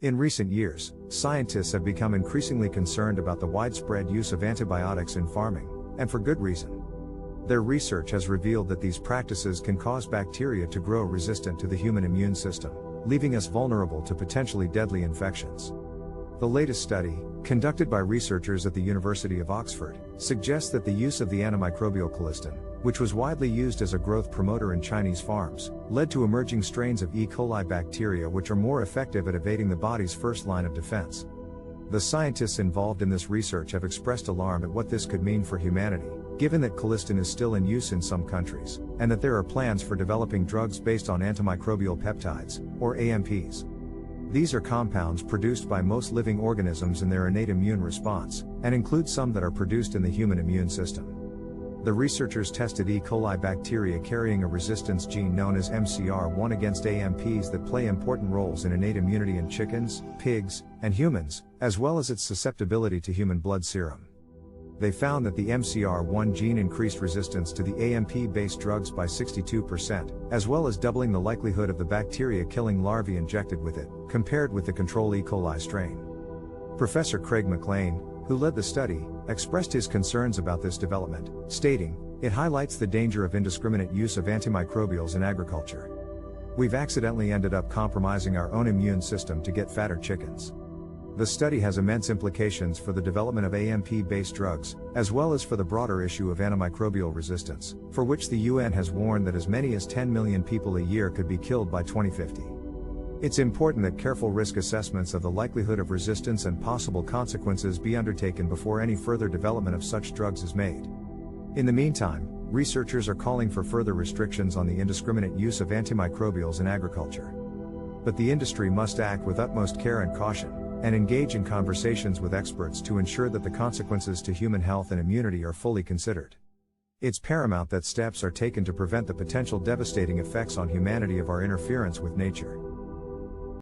In recent years, scientists have become increasingly concerned about the widespread use of antibiotics in farming, and for good reason. Their research has revealed that these practices can cause bacteria to grow resistant to the human immune system, leaving us vulnerable to potentially deadly infections. The latest study, conducted by researchers at the University of Oxford, suggests that the use of the antimicrobial colistin, which was widely used as a growth promoter in Chinese farms, led to emerging strains of E. coli bacteria which are more effective at evading the body's first line of defense. The scientists involved in this research have expressed alarm at what this could mean for humanity, given that colistin is still in use in some countries, and that there are plans for developing drugs based on antimicrobial peptides, or AMPs. These are compounds produced by most living organisms in their innate immune response, and include some that are produced in the human immune system. The researchers tested E. coli bacteria carrying a resistance gene known as MCR1 against AMPs that play important roles in innate immunity in chickens, pigs, and humans, as well as its susceptibility to human blood serum. They found that the MCR1 gene increased resistance to the AMP-based drugs by 62%, as well as doubling the likelihood of the bacteria killing larvae injected with it, compared with the control E. coli strain. Professor Craig McLean, who led the study, expressed his concerns about this development, stating, "It highlights the danger of indiscriminate use of antimicrobials in agriculture. We've accidentally ended up compromising our own immune system to get fatter chickens." The study has immense implications for the development of AMP-based drugs, as well as for the broader issue of antimicrobial resistance, for which the UN has warned that as many as 10 million people a year could be killed by 2050. It's important that careful risk assessments of the likelihood of resistance and possible consequences be undertaken before any further development of such drugs is made. In the meantime, researchers are calling for further restrictions on the indiscriminate use of antimicrobials in agriculture. But the industry must act with utmost care and caution, and engage in conversations with experts to ensure that the consequences to human health and immunity are fully considered. It's paramount that steps are taken to prevent the potential devastating effects on humanity of our interference with nature.